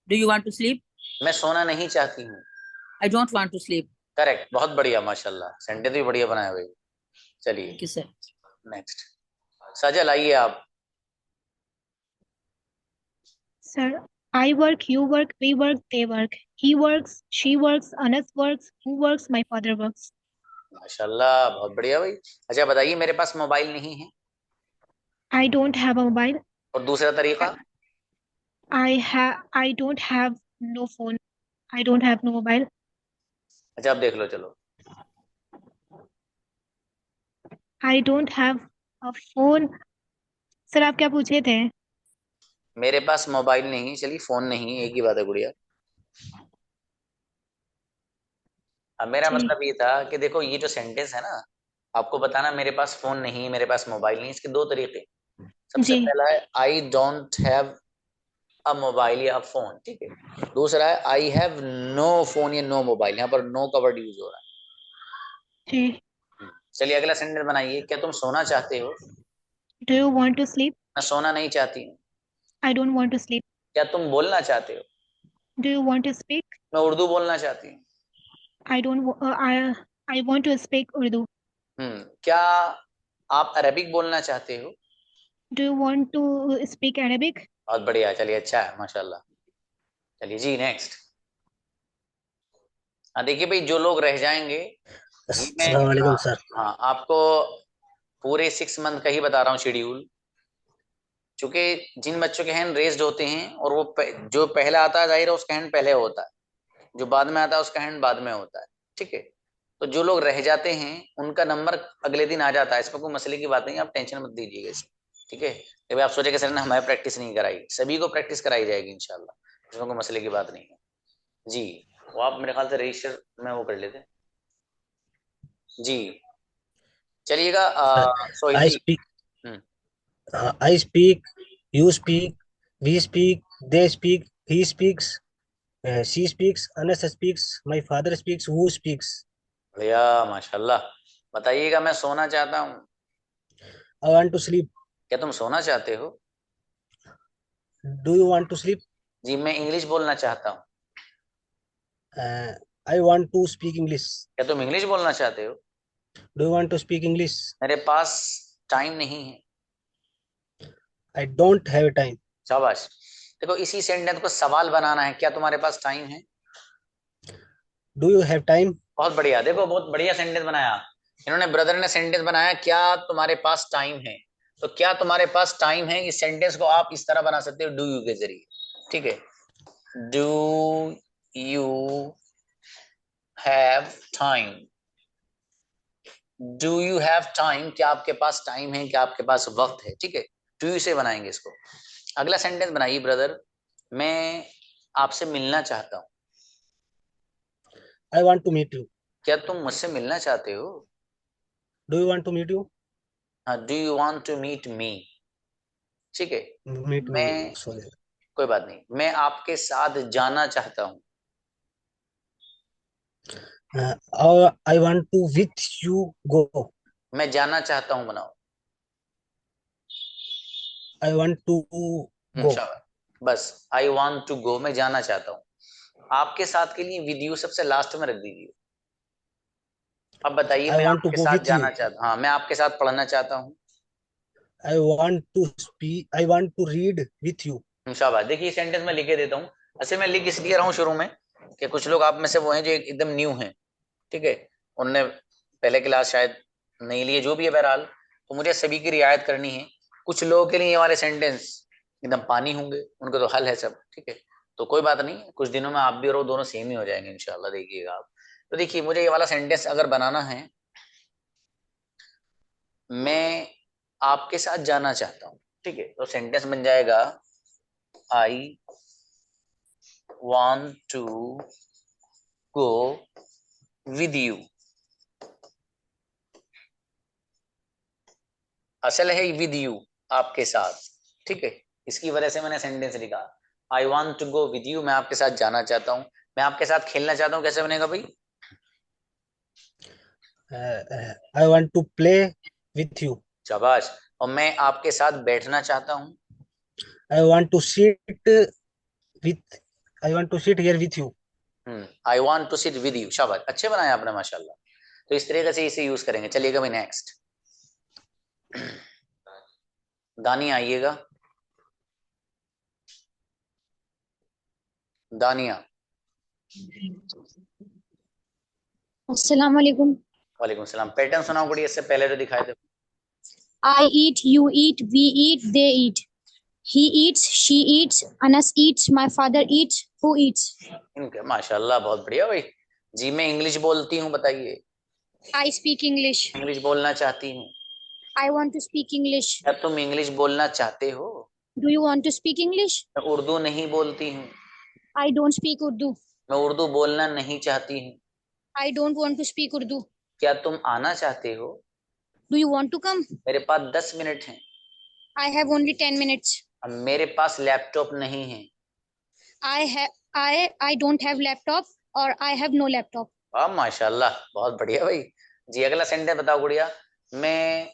G: Do you want to sleep?
A: मैं सोना नहीं चाहती हूँ।
G: I don't want to sleep.
A: Correct, बहुत बढ़िया, माशाल्लाह, सेंटेंस भी बढ़िया बनाए हुए। चलिए
G: thank you sir.
A: Next, Sajal आइए आप।
H: Sir, I work, you work, we work, they work. He works, she works, Anas works, who works, my father works.
A: माशाल्लाह, बहुत बढ़िया भाई। अच्छा बताइए, मेरे पास मोबाइल नहीं है,
H: I don't have a mobile.
A: और दूसरा तरीका?
H: I don't have no phone. I don't have no mobile.
A: अच्छा आप देख लो, चलो।
H: I don't have a phone. Sir आप क्या पूछे थे?
A: मेरे पास मोबाइल नहीं, चलिए फोन नहीं, एक ही बात है गुड़िया। अब मेरा
H: जी
A: मतलब ये था कि देखो ये जो सेंटेंस है ना, आपको बताना मेरे पास फोन नहीं, मेरे पास मोबाइल नहीं, इसके दो तरीके। सबसे
H: जी
A: पहला है I don't have a mobile या फोन, ठीक है। दूसरा है आई हैव नो फोन या नो मोबाइल, यहाँ पर नो का वर्ड यूज हो रहा
H: जी।
A: है। चलिए अगला सेंटेंस बनाइए, क्या तुम सोना चाहते हो?
H: Do you want to sleep?
A: मैं सोना नहीं चाहती हूँ।
H: I don't want to sleep.
A: क्या तुम बोलना चाहते हो?
H: Do you want to speak?
A: मैं उर्दू बोलना चाहती हूँ।
H: I don't. I want to speak Urdu.
A: क्या आप अरबिक बोलना चाहते हो?
H: Do you want to speak Arabic?
A: बहुत बढ़िया, चलिए अच्छा है, माशाल्लाह। चलिए जी नेक्स्ट। हाँ देखिए भाई, जो लोग रह जाएंगे, ये मैं
I: अस्सलाम वालेकुम सर।
A: हाँ आपको पूरे 6 मंथ का ही बता रहा हूँ शेड्यूल, चूंकि जिन बच्चों के हैंड रेज्ड होते हैं और वो जो पहला आता है जाहिर है उसका हैंड पहले होता है, जो बाद में आता है उसका हैंड बाद में होता है। ठीक है, तो जो लोग रह जाते हैं उनका नंबर अगले दिन आ जाता है, इसमें कोई मसले की बात नहीं, आप टेंशन मत दीजिएगा इसमें। ठीक है, जब आप सोचे कि सर ने हमें प्रैक्टिस नहीं कराई, सभी को प्रैक्टिस कराई जाएगी इंशाल्लाह, इसमें कोई मसले की बात नहीं है जी। वो आप मेरे ख्याल से रजिस्टर में वो कर लेते जी। चलिएगा
I: I speak, I speak, you speak, we speak, they speak, he speaks, she speaks, Anas speaks, my father speaks, who speaks.
A: भैया माशाल्लाह। बताइएगा, मैं सोना चाहता हूँ।
I: I want to sleep.
A: क्या तुम सोना चाहते हो?
I: Do you want to sleep?
A: जी, मैं इंग्लिश बोलना चाहता हूँ।
I: I want to speak English.
A: क्या तुम इंग्लिश बोलना चाहते हो?
I: Do you want to speak English?
A: मेरे पास टाइम नहीं है।
I: I don't have time.
A: शाबाश। देखो इसी सेंटेंस को सवाल बनाना है, क्या तुम्हारे पास टाइम है?
I: Do you have time?
A: बहुत बढ़िया, देखो बहुत बढ़िया सेंटेंस बनाया इन्होंने, ब्रदर ने सेंटेंस बनाया, क्या तुम्हारे पास टाइम है। तो क्या तुम्हारे पास टाइम है, इस सेंटेंस को आप इस तरह बना सकते हो डू यू के जरिए। ठीक है, do you have time, do you have time, क्या आपके पास टाइम है, क्या आपके पास वक्त है। ठीक है, डू यू से बनाएंगे इसको। अगला सेंटेंस बनाइए, ब्रदर मैं आपसे मिलना चाहता हूँ।
I: I want to meet you.
A: क्या तुम मुझसे मिलना चाहते हो?
I: Do you want to meet you?
A: हाँ, do you want to meet me. ठीक है,
I: Meet me.
A: मैं
I: Sorry.
A: कोई बात नहीं, मैं आपके साथ जाना चाहता हूँ।
I: I want to with you go.
A: मैं जाना चाहता हूँ बनाओ।
I: I want to go.
A: शाबाश, बस आई वांट टू गो, मैं जाना चाहता हूँ। आपके साथ के लिए विद यू सबसे लास्ट में रख दीजिए। अब बताइए,
I: I
A: मैं
I: want to
A: आपके
I: go
A: साथ
I: with
A: जाना
I: you.
A: चाहता, हाँ मैं आपके साथ पढ़ना चाहता हूँ।
I: I want to speak. I want to read with you.
A: शाबाश, देखिए सेंटेंस में लिखे देता हूँ। ऐसे मैं लिख इसलिए रहा हूँ शुरू में कि कुछ लोग आप में से वो हैं जो एकदम न्यू हैं, ठीक है, उनने पहले क्लास शायद नहीं लिए, जो भी है बहरहाल, तो मुझे सभी की रियायत करनी है। कुछ लोगों के लिए ये वाले सेंटेंस एकदम पानी होंगे, उनका तो हल है सब, ठीक है, तो कोई बात नहीं, कुछ दिनों में आप भी और वो दोनों सेम ही हो जाएंगे इंशाल्लाह, देखिएगा आप। तो देखिए, मुझे ये वाला सेंटेंस अगर बनाना है, मैं आपके साथ जाना चाहता हूँ, ठीक है, तो सेंटेंस बन जाएगा आई want to go with you। असल है with you, आपके साथ, ठीक है, इसकी वजह से मैंने सेंटेंस लिखा आई want to go with you, मैं आपके साथ जाना चाहता हूँ, मैं आपके साथ खेलना चाहता हूँ। कैसे बनेगा भाई?
I: I want to play with you.
A: शाबाश। और मैं आपके साथ बैठना चाहता हूँ।
I: I want to sit with. I want to sit here with you.
A: I want to sit with you। शाबाश, अच्छे बनाए आपने माशाल्लाह। तो इस तरीके से इसे यूज करेंगे। चलिएगा भाई नेक्स्ट, दानिया आइएगा। दानिया।
F: अस्सलाम वालेकुम।
A: वालेकुम सलाम। पैटर्न सुनाओ बढ़िया, इससे पहले जो दिखाए थे।
F: I eat, you eat, we eat, they eat. He eats, she eats, Anas eats, my father eats, who eats?
A: इनके माशाल्लाह, बहुत बढ़िया भाई। जी मैं इंग्लिश बोलती हूँ, बताइए।
F: I speak English.
A: इंग्लिश बोलना चाहती हूँ।
F: I want to speak English.
A: क्या तुम इंग्लिश बोलना चाहते हो?
F: Do you want to speak English?
A: मैं उर्दू नहीं बोलती हूँ।
F: I don't speak Urdu.
A: मैं उर्दू बोलना नहीं चाहती हूँ।
F: I don't want to speak Urdu.
A: क्या तुम आना चाहते हो?
F: Do you want to come?
A: मेरे पास 10 मिनट हैं।
F: I have only 10 minutes.
A: अब मेरे पास लैपटॉप नहीं है।
F: I don't have laptop or I have no laptop.
A: वाह माशाल्लाह, बहुत बढ़िया भाई। जी अगला सेंटेंस बताओ गुड़िया। मैं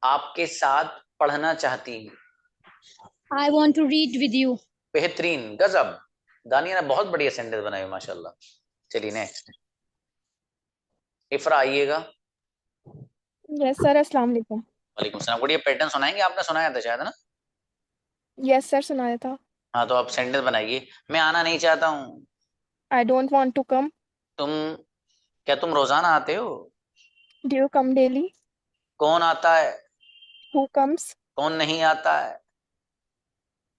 A: आपके साथ पढ़ना चाहती हूँ।
F: I want to read with you.
A: बेहतरीन, गजब। दानिया ने बहुत बढ़िया सेंटेंस बनाए माशाल्लाह। चलिए नेक्स्ट, इफरा आइएगा।
J: यस सर, अस्सलाम वालेकुम।
A: वालेकुम सलाम। गुड़िया पैटर्न सुनाएंगे, आपने सुनाया था शायद ना?
J: यस सर, सुनाया था।
A: हाँ तो आप सेंटेंस बनाइए। मैं आना नहीं चाहता हूँ।
J: I don't want to come.
A: क्या तुम रोजाना आते हो?
J: Do you come daily?
A: कौन आता है?
J: Who comes?
A: कौन नहीं आता है?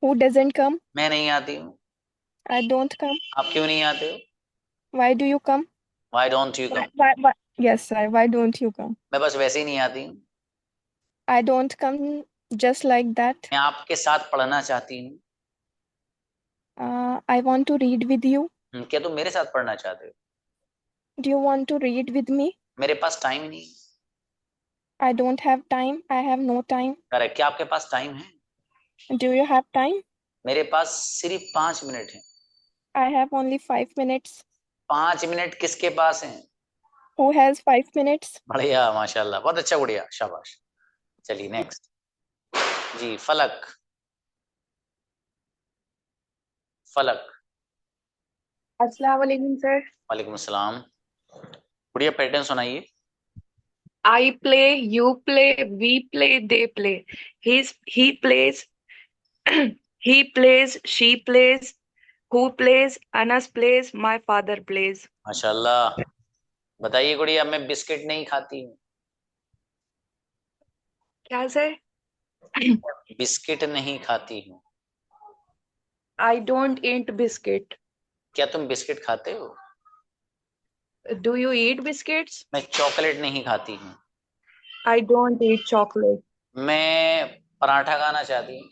J: Who doesn't come?
A: मैं नहीं आती हूँ।
J: I don't come.
A: आप क्यों नहीं आते हो?
J: Why do you come?
A: Why don't you come?
J: Yes sir, why don't you come?
A: मैं बस वैसे ही नहीं आती हूँ।
J: I don't come just like that.
A: मैं आपके साथ पढ़ना चाहती हूँ।
J: I want to read with you.
A: क्या तुम मेरे साथ पढ़ना चाहते हो?
J: Do you want to read with me?
A: मेरे पास टाइम नहीं।
J: I don't have time, I have no time.
A: Correct, क्या आपके पास टाइम है?
J: Do you have time?
A: मेरे पास सिर्फ 5 मिनट है।
J: I have only 5 minutes.
A: 5 minute किसके पास हैं?
J: Who has 5 minutes?
A: बढ़िया माशाल्लाह, बहुत अच्छा गुड़िया, शाबाश। चलिए नेक्स्ट, जी फलक। फलक।
K: अस्सलाम वालेकुम सर।
A: वालेकुम अस्सलाम। गुड़िया पैटर्न सुनाइए।
K: I play, you play, we play, they play. He plays, he plays, she plays, who plays, Anas plays, my father plays.
A: माशाल्लाह। बताइए गुड़िया, मैं बिस्किट नहीं खाती हूँ।
K: क्या सर?
A: बिस्किट नहीं खाती हूँ।
K: I don't eat biscuit.
A: क्या तुम बिस्किट खाते हो?
K: Do you eat biscuits?
A: मैं चॉकलेट नहीं खाती हूँ।
K: I don't eat chocolate.
A: मैं पराठा खाना चाहती हूँ।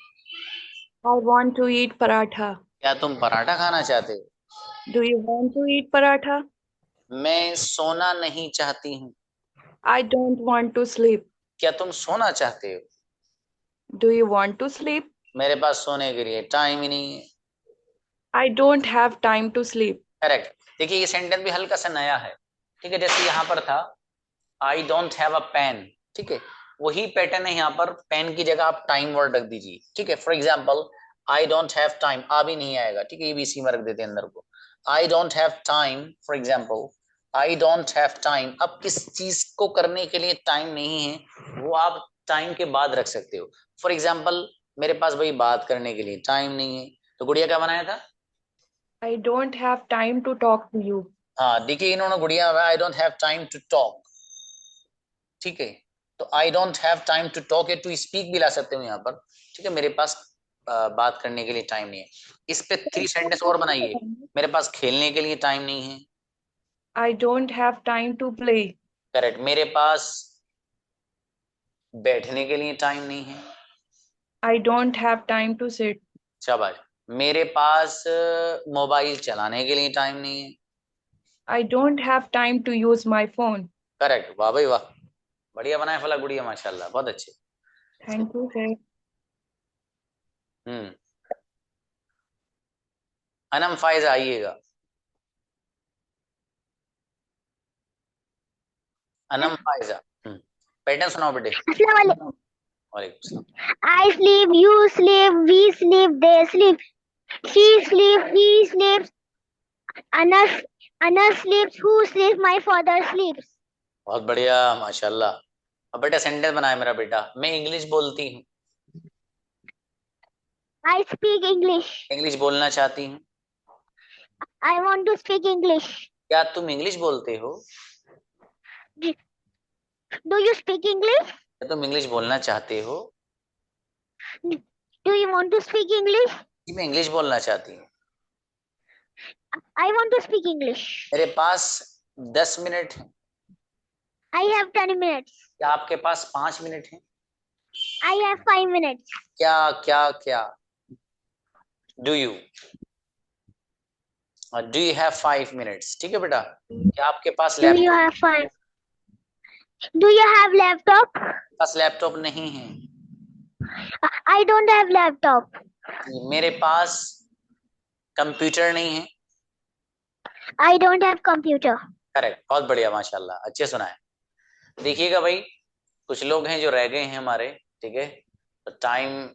K: I want to eat paratha.
A: क्या तुम पराठा खाना चाहते हो?
K: Do you want to eat paratha?
A: मैं सोना नहीं चाहती हूँ।
K: I don't want to sleep.
A: क्या तुम सोना चाहते हो?
K: Do you want to sleep?
A: मेरे पास सोने के लिए टाइम ही नहीं है।
K: I don't have time to sleep.
A: Correct. देखिए ये सेंटेंस भी हल्का सा नया है, ठीक है, जैसे यहाँ पर था I don't have a pen, ठीक है, वही पैटर्न है यहाँ पर, पेन की जगह आप टाइम वर्ड रख दीजिए, ठीक है। For example I don't have time, आ भी नहीं आएगा, ठीक है, ये भी इसी में रख देते हैं अंदर को। आई don't have time, for example I don't have time. अब किस चीज को करने के लिए टाइम नहीं है वो आप टाइम के बाद रख सकते हो। फॉर एग्जाम्पल मेरे पास भाई बात करने के लिए टाइम नहीं है, तो गुड़िया क्या बनाया था?
K: I don't have time to talk to you.
A: हाँ देखिए इन्होंने Gudiya I don't have time to talk, ठीक है। तो I don't have time to talk, to speak भी ला सकते हो यहाँ पर, ठीक है। मेरे पास बात करने के लिए टाइम नहीं है। इस पे 3 सेंटेंस और बनाइए। मेरे पास खेलने के लिए टाइम नहीं है,
K: I don't have time to play.
A: Correct. मेरे पास बैठने के लिए टाइम नहीं है,
K: I don't have time to sit.
A: शाबाश। मेरे पास मोबाइल चलाने के लिए टाइम नहीं है,
K: I don't have time to use my phone.
A: Correct. वाह भाई वाह, बढ़िया बनाए फला गुड़िया, माशाल्लाह, बहुत अच्छे।
K: Thank you, sir.
A: Anam Faiza आइएगा, अनम फायजा पैटर्न सुनाओ बेटे। वालेकुम सलाम।
L: I sleep, you sleep, we sleep, they sleep, she sleeps, he sleeps, Anas sleeps, who sleeps, my father sleeps.
A: बहुत बढ़िया माशाल्लाह। अब बेटा सेंटेंस बनाए मेरा बेटा। मैं इंग्लिश बोलती हूँ,
L: I speak English.
A: इंग्लिश बोलना चाहती हूँ।
L: I want to speak English.
A: क्या तुम इंग्लिश बोलते हो?
L: Do you speak English?
A: क्या तुम इंग्लिश बोलना चाहते हो?
L: Do you want to speak English?
A: जी मैं इंग्लिश बोलना चाहती हूँ।
L: I want to speak English.
A: मेरे पास 10 मिनट है।
L: I have 10 minutes.
A: क्या आपके पास 5 मिनट है?
L: I have 5 minutes.
A: क्या क्या क्या? Do you? Do you have 5 minutes? ठीक है बेटा। क्या आपके पास
L: Do you
A: laptop?
L: have 5? Do you have laptop?
A: Pass laptop नहीं है।
L: I don't have laptop.
A: मेरे पास कंप्यूटर नहीं है।
L: I don't have computer.
A: Correct, बहुत बढ़िया माशाल्लाह, अच्छे सुना है। देखिएगा भाई कुछ लोग हैं जो रह गए हैं हमारे, ठीक है, तो टाइम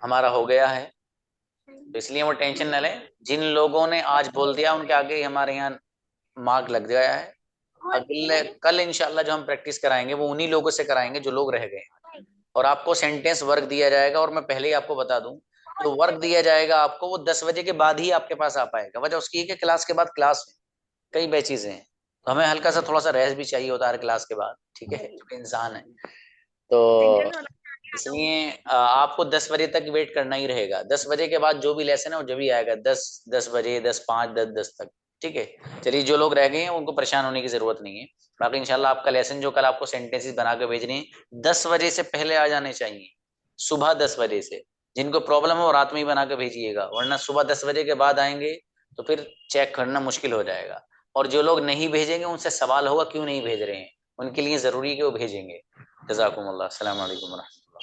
A: हमारा हो गया है, तो इसलिए वो टेंशन न लें। जिन लोगों ने आज बोल दिया उनके आगे हमारे यहाँ मार्क लग गया है। अगले कल इंशाल्लाह जो हम प्रैक्टिस कराएंगे वो उन्हीं लोगों से कराएंगे जो लोग रह गए हैं। और आपको सेंटेंस वर्क दिया जाएगा, और मैं पहले ही आपको बता दूं जो वर्क दिया जाएगा आपको वो 10 बजे के बाद ही आपके पास आ पाएगा। वजह उसकी है कि क्लास के बाद क्लास है, कई बैचेज हैं, तो हमें हल्का सा थोड़ा सा रेस्ट भी चाहिए होता है हर क्लास के बाद, ठीक है, क्योंकि इंसान है। तो इसलिए आपको 10 बजे तक वेट करना ही रहेगा। 10 बजे के बाद जो भी लेसन है वो जब भी आएगा 10 बजे, 10:05, 10:10 तक, ठीक है। चलिए जो लोग रह गए हैं उनको परेशान होने की जरूरत नहीं है। बाकी इंशाल्लाह आपका लेसन जो कल आपको सेंटेंसेस बना के भेजने हैं 10 बजे से पहले आ जाने चाहिए, सुबह 10 बजे से। जिनको प्रॉब्लम है वो रात में ही बना के भेजिएगा, वरना सुबह 10 बजे के बाद आएंगे तो फिर चेक करना मुश्किल हो जाएगा। और जो लोग नहीं भेजेंगे उनसे सवाल होगा क्यों नहीं भेज रहे हैं, उनके लिए जरूरी है कि वो भेजेंगे। जज़ाकुमुल्लाह, अस्सलाम वालेकुम रहमतुल्लाह।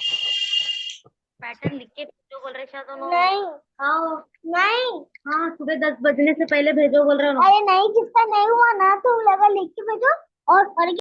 L: पैटर्न लिख के भेजो बोल रहे शायद दोनों। नहीं हाँ नहीं हाँ सुबह 10 बजने से पहले भेजो बोल रहे हो। अरे नहीं जिसका नहीं हुआ ना तो लगा लिख के भेजो और